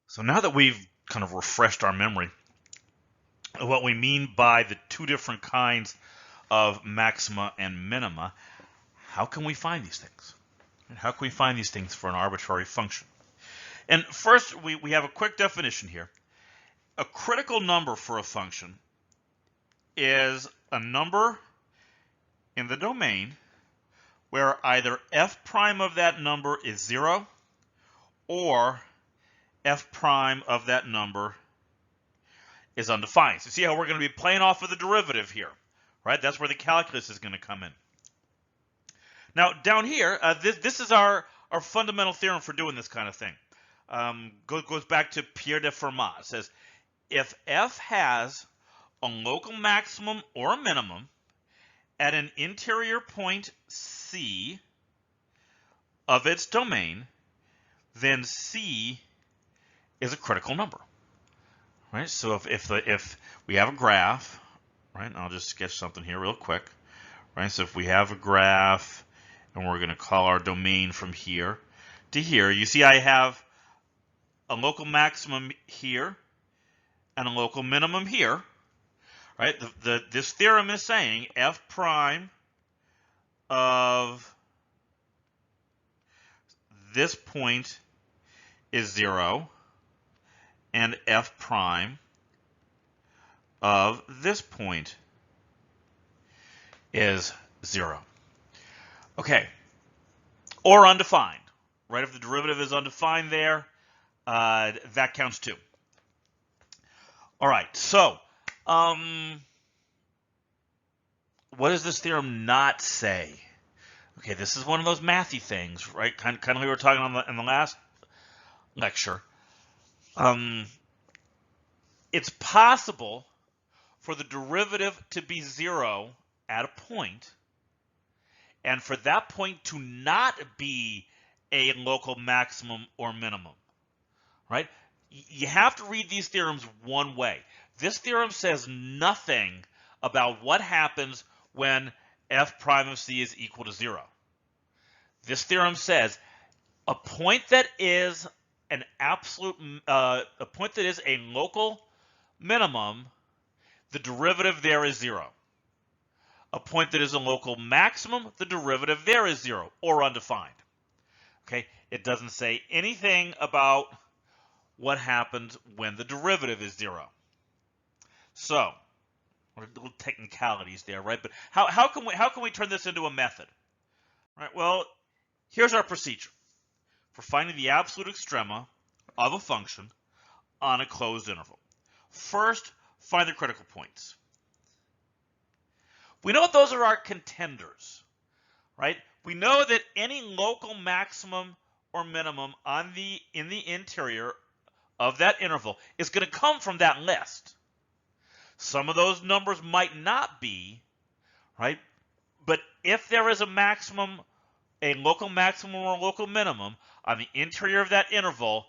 So now that we've kind of refreshed our memory of what we mean by the two different kinds of maxima and minima, how can we find these things? How can we find these things for an arbitrary function? And first, we have a quick definition here. A critical number for a function is a number in the domain where either f prime of that number is 0 or f prime of that number is undefined. So see how we're going to be playing off of the derivative here, right? That's where the calculus is going to come in. Now down here, this is our fundamental theorem for doing this kind of thing. Goes back to Pierre de Fermat. It says, if f has a local maximum or a minimum at an interior point C of its domain, then C is a critical number, right? So if we have a graph, right? And I'll just sketch something here real quick, right? So if we have a graph and we're going to call our domain from here to here, you see I have a local maximum here and a local minimum here, right? This theorem is saying f prime of this point is 0 and f prime of this point is 0. Okay, or undefined, right? If the derivative is undefined there, that counts too. All right, so what does this theorem not say? Okay, this is one of those mathy things, right? Kind of like we were talking in the last lecture. It's possible for the derivative to be 0 at a point, and for that point to not be a local maximum or minimum, right? You have to read these theorems one way. This theorem says nothing about what happens when f prime of c is equal to 0. This theorem says a point that is an absolute, a point that is a local minimum, the derivative there is 0. A point that is a local maximum, the derivative there is 0 or undefined. Okay, it doesn't say anything about what happens when the derivative is 0. So, little technicalities there, right? But how can we turn this into a method? Right. Well, here's our procedure for finding the absolute extrema of a function on a closed interval. First, find the critical points. We know those are our contenders, right? We know that any local maximum or minimum in the interior of that interval is going to come from that list. Some of those numbers might not be, right? But if there is a maximum, a local maximum or a local minimum on the interior of that interval,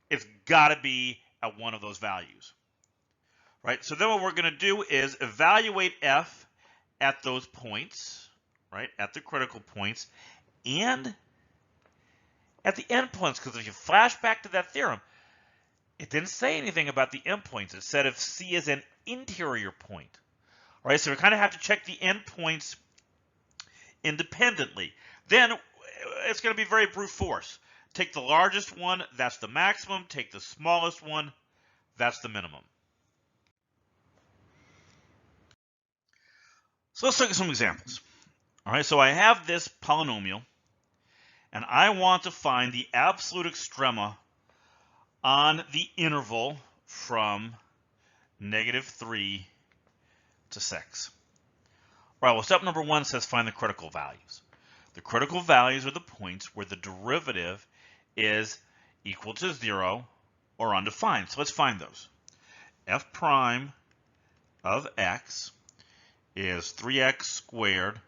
it's got to be at one of those values, right? So then what we're going to do is evaluate f at those points, right? At the critical points and at the endpoints, because if you flash back to that theorem, it didn't say anything about the endpoints. It said if C is an interior point. All right, so we kind of have to check the endpoints independently. Then it's going to be very brute force. Take the largest one, that's the maximum. Take the smallest one, that's the minimum. So let's look at some examples. All right, so I have this polynomial, and I want to find the absolute extrema on the interval from -3 to 6. All right, well, step number 1 says find the critical values. The critical values are the points where the derivative is equal to 0 or undefined. So let's find those. F prime of x is 3x squared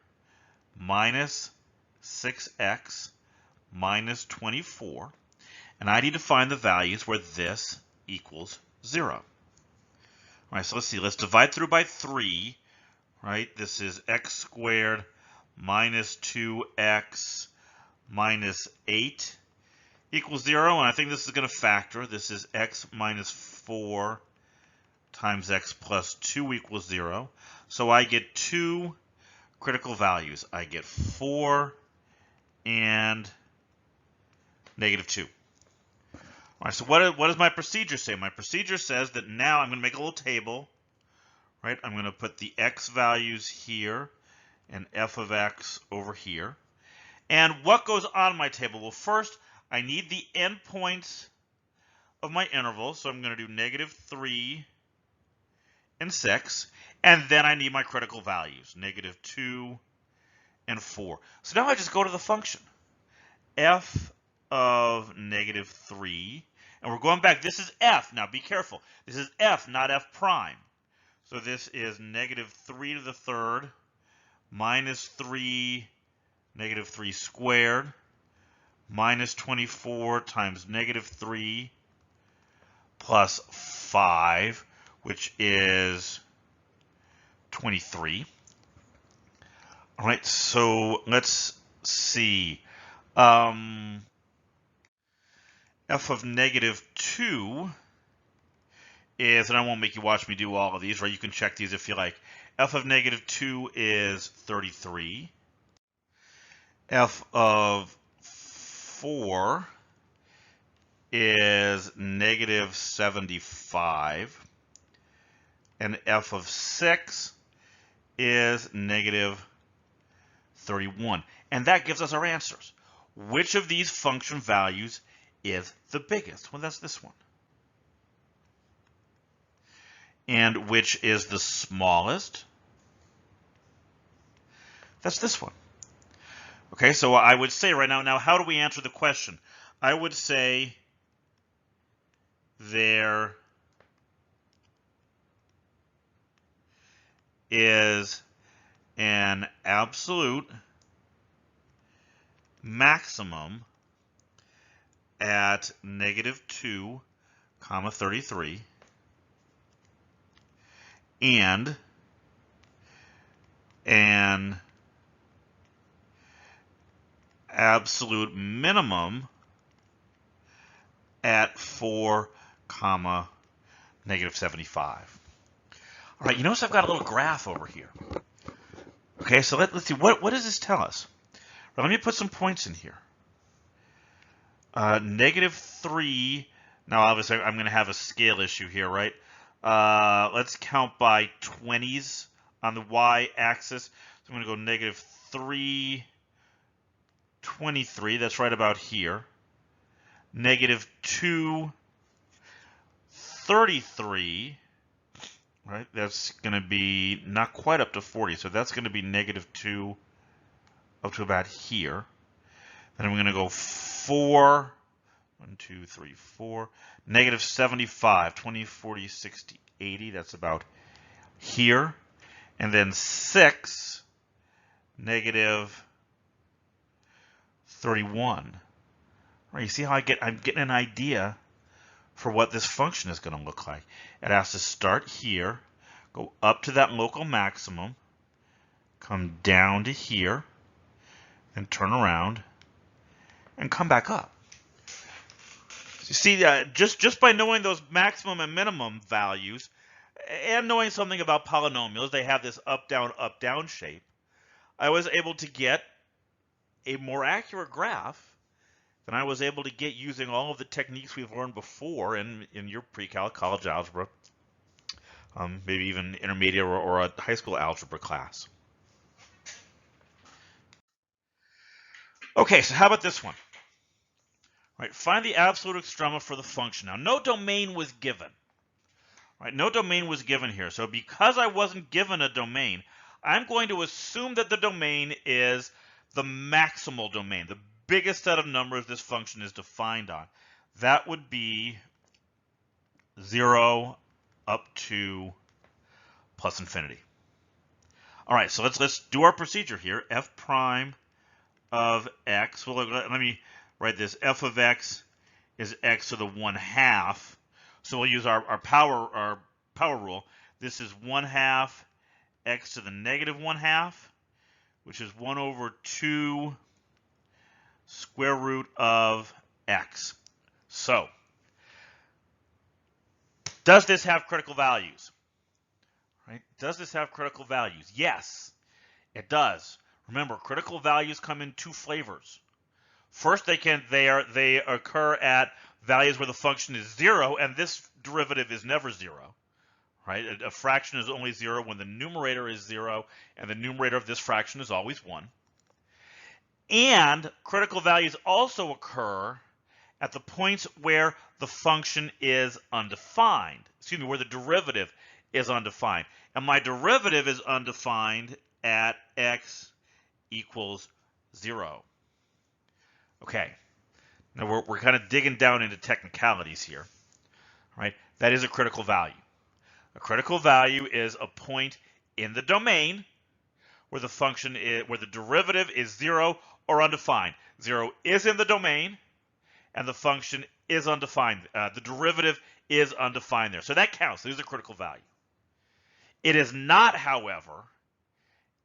minus 6x minus 24. And I need to find the values where this equals 0. All right, so let's see. Let's divide through by 3, right? This is x squared minus 2x minus 8 equals 0, and I think this is going to factor. This is x minus 4 times x plus 2 equals 0. So I get two critical values. I get 4 and negative 2. All right, so what does my procedure say? My procedure says that now I'm going to make a little table. Right? I'm going to put the x values here and f of x over here. And what goes on my table? Well, first, I need the endpoints of my interval. So I'm going to do negative 3 and 6. And then I need my critical values, negative 2 and 4. So now I just go to the function. F of negative 3. And we're going back. This is f. Now be careful. This is f, not f prime. So this is negative 3 to the third minus 3, negative 3 squared, minus 24 times negative 3 plus 5, which is 23. All right, so let's see. F of negative 2 is, and I won't make you watch me do all of these, right? You can check these if you like. F of negative 2 is 33. F of 4 is negative 75. And F of 6 is negative 31. And that gives us our answers. Which of these function values is the biggest? Well, that's this one. And which is the smallest? That's this one. Okay, so I would say right now, how do we answer the question? I would say there is an absolute maximum at negative 2, 33, and an absolute minimum at 4, negative 75. All right, you notice I've got a little graph over here. Okay, so let's see, what does this tell us? Well, let me put some points in here. Negative 3, now obviously I'm going to have a scale issue here, right? Let's count by 20s on the y-axis. So I'm going to go negative 3, 23, that's right about here. Negative 2, 33, right? That's going to be not quite up to 40, so that's going to be negative 2 up to about here. Then I'm going to go 4, 1, 2, 3, 4, negative 75, 20, 40, 60, 80, that's about here. And then 6, negative 31. Right, you see how I'm getting an idea for what this function is going to look like. It has to start here, go up to that local maximum, come down to here, and turn around, and come back up. You see, just by knowing those maximum and minimum values, and knowing something about polynomials, they have this up-down shape, I was able to get a more accurate graph than I was able to get using all of the techniques we've learned before in your pre-calc, college algebra, maybe even intermediate or a high school algebra class. Okay, so how about this one? All right, find the absolute extrema for the function. Now, no domain was given. All right, no domain was given here. So because I wasn't given a domain, I'm going to assume that the domain is the maximal domain, the biggest set of numbers this function is defined on. That would be 0 up to plus infinity. All right, so let's do our procedure here. F prime of x. Well, let me write this. F of x is x to the 1/2. So we'll use our power rule. This is 1/2 x to the negative 1/2, which is 1 over 2 square root of x. So, does this have critical values? Right? Does this have critical values? Yes, it does. Remember, critical values come in two flavors. First, they occur at values where the function is 0, and this derivative is never 0. Right? A fraction is only 0 when the numerator is 0, and the numerator of this fraction is always 1. And critical values also occur at the points where the function is undefined. Excuse me, where the derivative is undefined. And my derivative is undefined at x equals 0. Okay, now we're kind of digging down into technicalities here. Right? That is a critical value. A critical value is a point in the domain where the function is, where the derivative is 0 or undefined. 0 is in the domain, and the function is undefined. The derivative is undefined there. So that counts. It is a critical value. It is not, however,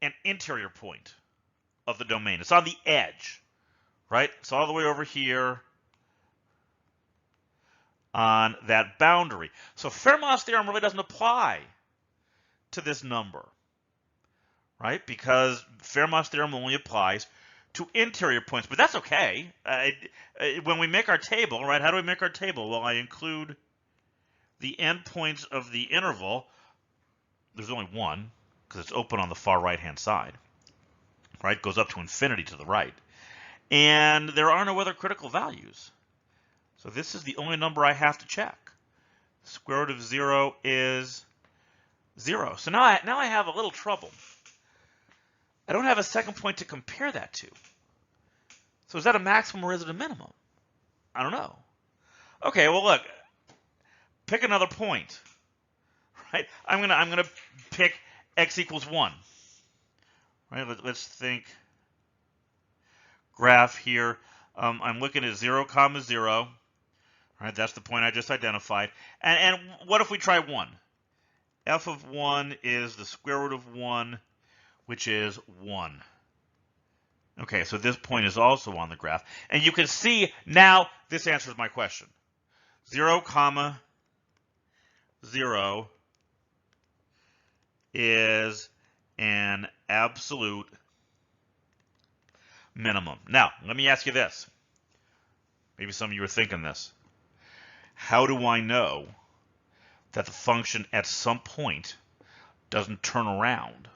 an interior point of the domain. It's on the edge, right? It's all the way over here on that boundary. So Fermat's theorem really doesn't apply to this number, right? Because Fermat's theorem only applies to interior points, but that's okay. When we make our table, right, how do we make our table? Well, I include the endpoints of the interval. There's only one, because it's open on the far right-hand side, right? It goes up to infinity to the right. And there are no other critical values. So this is the only number I have to check. Square root of 0 is 0. So now I have a little trouble. I don't have a second point to compare that to. So is that a maximum or is it a minimum? I don't know. Okay, well look, pick another point. Right? I'm gonna pick x equals 1. Right? Let's think graph here. I'm looking at 0, 0. Right? That's the point I just identified. And what if we try 1? F of 1 is the square root of 1, which is 1. Okay, so this point is also on the graph. And you can see now this answers my question. 0, 0 is an absolute minimum. Now, let me ask you this. Maybe some of you are thinking this. How do I know that the function at some point doesn't turn around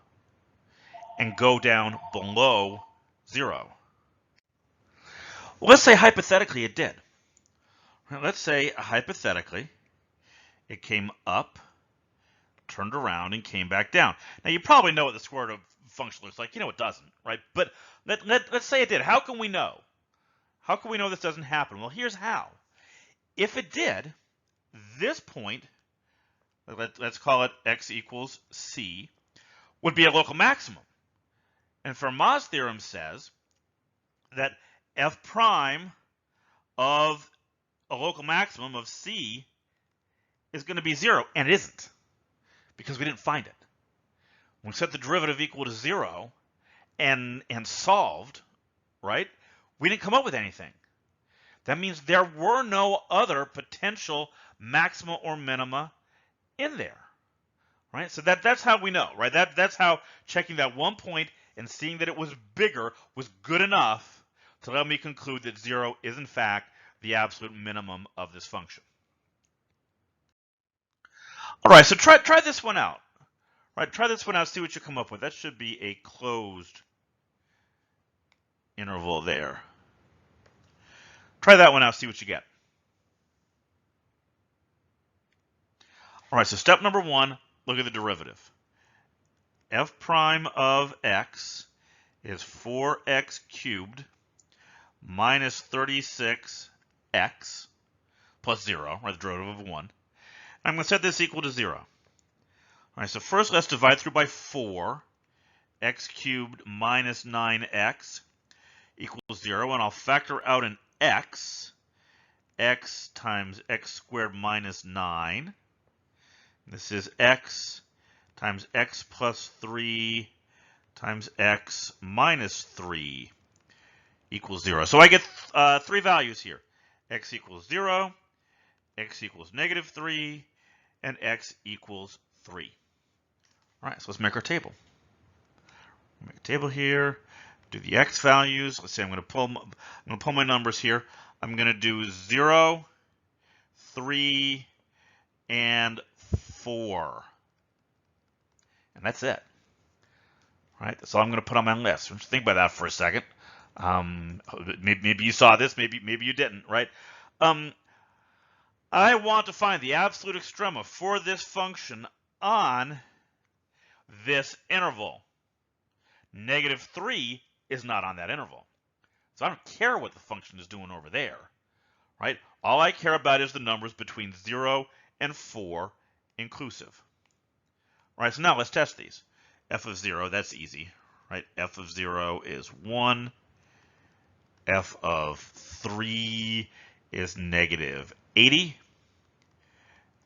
and go down below 0? Well, let's say hypothetically it did. Let's say hypothetically it came up, turned around, and came back down. Now, you probably know what the square root of function looks like. You know it doesn't, right? But let's say it did. How can we know? How can we know this doesn't happen? Well, here's how. If it did, this point, let's call it x equals c, would be a local maximum. And Fermat's theorem says that f prime of a local maximum of c is going to be 0, and it isn't, because we didn't find it. When we set the derivative equal to 0 and solved, right, we didn't come up with anything. That means there were no other potential maxima or minima in there, right? So that's how we know, right? That's how checking that one point and seeing that it was bigger was good enough to let me conclude that 0 is in fact the absolute minimum of this function. All right, so try this one out. Right, try this one out, see what you come up with. That should be a closed interval there. Try that one out, see what you get. All right, so step number 1, look at the derivative. F prime of x is 4x cubed minus 36x plus 0, right, the derivative of 1. I'm going to set this equal to 0. All right, so first let's divide through by 4. X cubed minus 9x equals 0, and I'll factor out an x. X times x squared minus 9. This is x times x plus 3 times x minus 3 equals 0. So I get 3 values here. x equals 0, x equals -3, and x equals 3. All right, so let's make our table. Make a table here, do the x values. Let's say I'm going to pull my numbers here. I'm going to do 0, 3, and 4. And that's it. All right, that's all I'm going to put on my list. Just think about that for a second. Maybe you saw this, maybe you didn't, right? I want to find the absolute extrema for this function on this interval. -3 is not on that interval. So I don't care what the function is doing over there, right? All I care about is the numbers between 0 and 4 inclusive. All right, so now let's test these. F of 0, that's easy, right? F of 0 is 1. F of 3 is -80.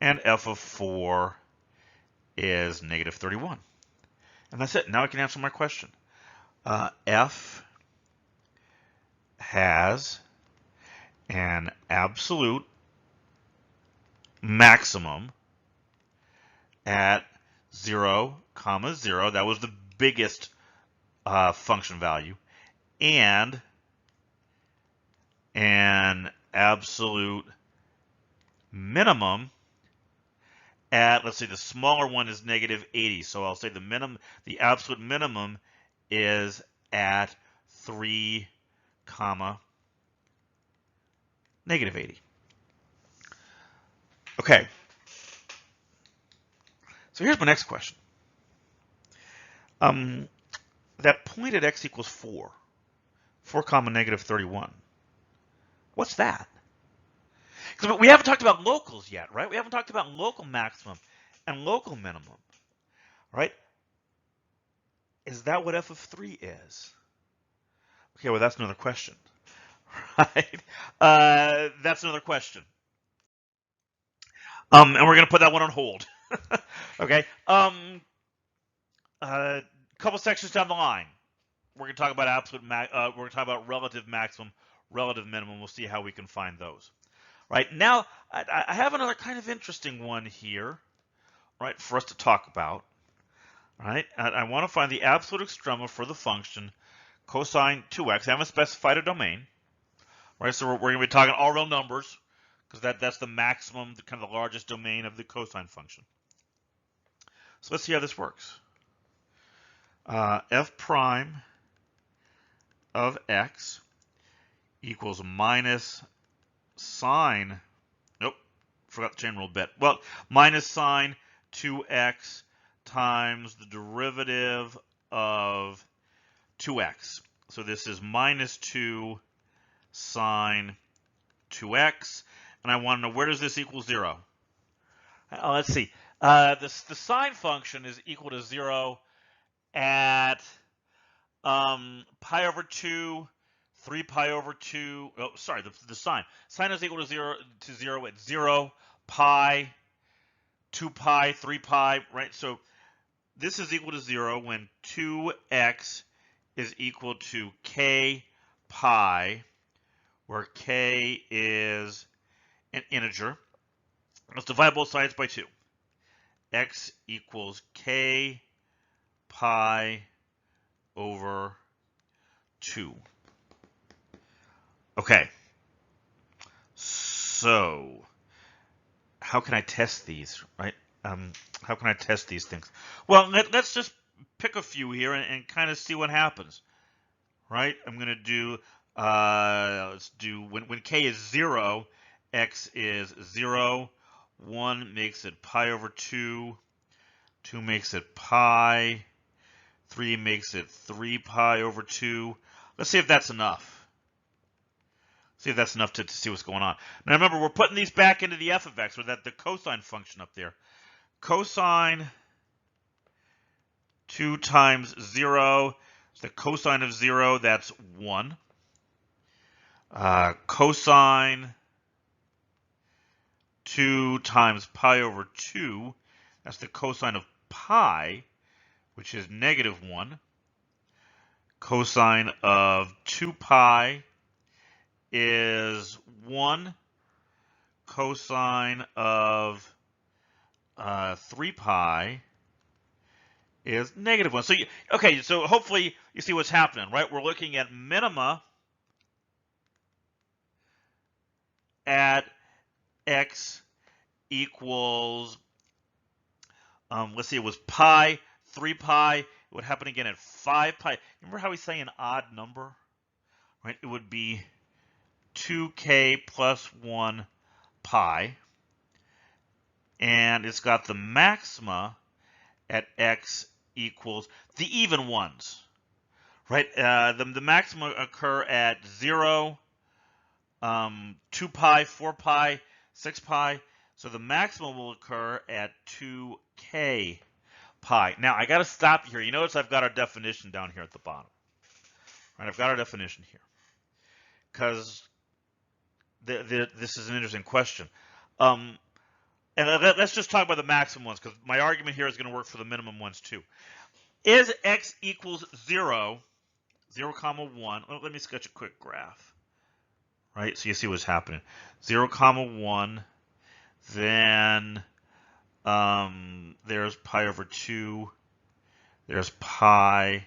And F of 4 is -31. And that's it. Now I can answer my question. F has an absolute maximum at 0, 0. That was the biggest function value. And an absolute minimum at, let's say the smaller one is -80. So I'll say the absolute minimum is at 3, -80. Okay. So here's my next question. That point at x equals 4, 4, -31. What's that? Because we haven't talked about locals yet, right? We haven't talked about local maximum and local minimum, right? Is that what f of 3 is? Okay, well, that's another question, right? That's another question. And we're going to put that one on hold. Okay. Couple sections down the line, we're going to talk about we're going to talk about relative maximum, relative minimum. We'll see how we can find those. Right now, I have another kind of interesting one here, right, for us to talk about. Right, I want to find the absolute extrema for the function cosine 2x. I haven't specified a domain, right? So we're going to be talking all real numbers because that's the maximum, kind of the largest domain of the cosine function. So let's see how this works. F prime of x equals minus sine, nope, forgot the chain rule bit. Well, minus sine 2x times the derivative of 2x. So this is minus 2 sine 2x. And I want to know, where does this equal 0? Let's see. The sine function is equal to 0 at pi over 2, 3 pi over 2. Oh, sorry, the sine. Sine is equal to 0 at 0, pi, 2 pi, 3 pi, right? So this is equal to 0 when 2x is equal to k pi, where k is an integer. Let's divide both sides by 2. X equals k pi over 2. Okay. So how can I test these, right? How can I test these things? Well, let's just pick a few here and kind of see what happens, right? I'm going to do, let's do, when k is 0, x is 0, 1 makes it pi over 2, 2 makes it pi, 3 makes it 3 pi over 2. Let's see if that's enough. See if that's enough to see what's going on. Now remember, we're putting these back into the f of x, or the cosine function up there. Cosine 2 times 0, the cosine of 0, that's 1. Cosine 2 times pi over 2, that's the cosine of pi, which is -1. Cosine of 2 pi is 1 cosine of 3 pi is negative 1. So, okay, so hopefully you see what's happening, right? We're looking at minima at x equals, let's see, it was pi, 3 pi. It would happen again at 5 pi. Remember how we say an odd number? Right? It would be 2k plus 1 pi. And it's got the maxima at x equals the even ones, right? The maxima occur at 0, 2 pi, 4 pi, 6 pi. So the maximum will occur at 2k pi. Now, I got to stop here. You notice I've got our definition down here at the bottom. Right? I've got our definition here because this is an interesting question. And let's just talk about the maximum ones, because my argument here is going to work for the minimum ones too. Is x equals 0, 0 comma 1, let me sketch a quick graph, right? So you see what's happening. 0 comma 1, then there's pi over 2, there's pi,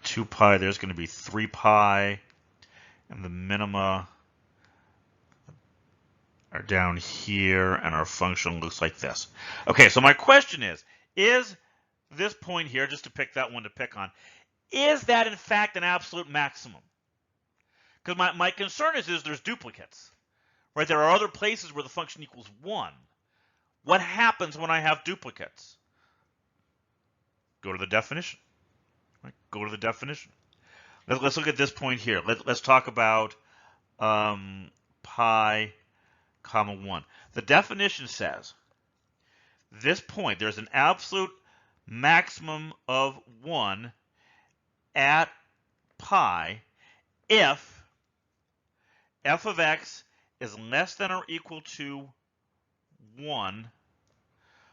2 pi, there's going to be 3 pi, and the minima are down here, and our function looks like this. Okay, so my question is this point here, just to pick that one to pick on, is that in fact an absolute maximum? Because my concern is there's duplicates, right? There are other places where the function equals 1. What happens when I have duplicates? Go to the definition. Right? Go to the definition. Let's look at this point here. Let's talk about pi comma 1. The definition says this point, there's an absolute maximum of 1 at pi if f of x is less than or equal to 1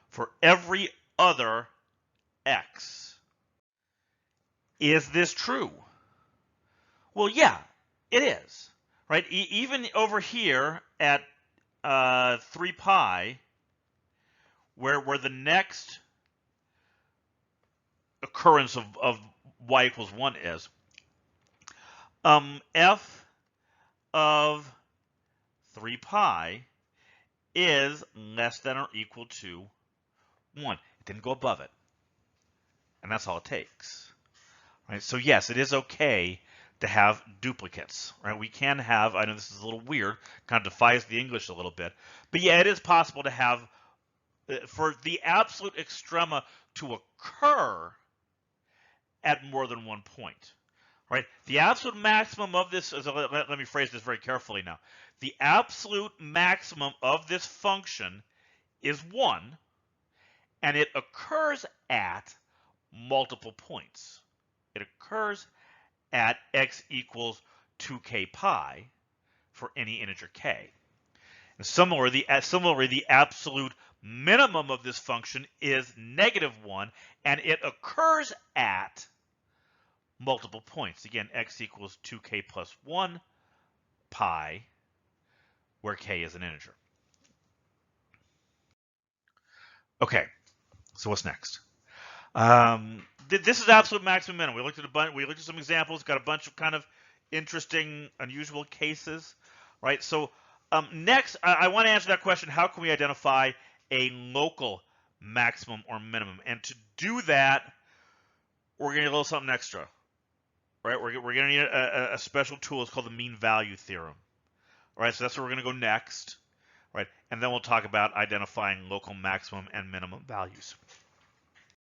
for every other x. Is this true? Well, yeah, it is. Right? Even over here at 3 pi, where the next occurrence of y equals 1 is, f of 3 pi is less than or equal to 1. It didn't go above it. And that's all it takes. Right? So yes, it is okay to have duplicates, right? We can have, I know this is a little weird, kind of defies the English a little bit, but yeah, it is possible to have, for the absolute extrema to occur at more than one point, right? The absolute maximum of this, let me phrase this very carefully now. The absolute maximum of this function is 1, and it occurs at multiple points. It occurs at x equals 2k pi for any integer k. And similarly, the absolute minimum of this function is -1, and it occurs at multiple points. Again, x equals 2k plus 1 pi, where k is an integer. Okay, so what's next? This is absolute maximum minimum. We looked at some examples, got a bunch of kind of interesting, unusual cases, right? So next, I want to answer that question: how can we identify a local maximum or minimum? And to do that, we're going to need a little something extra, right? We're going to need a special tool. It's called the mean value theorem. All right, so that's where we're going to go next, right? And then we'll talk about identifying local maximum and minimum values.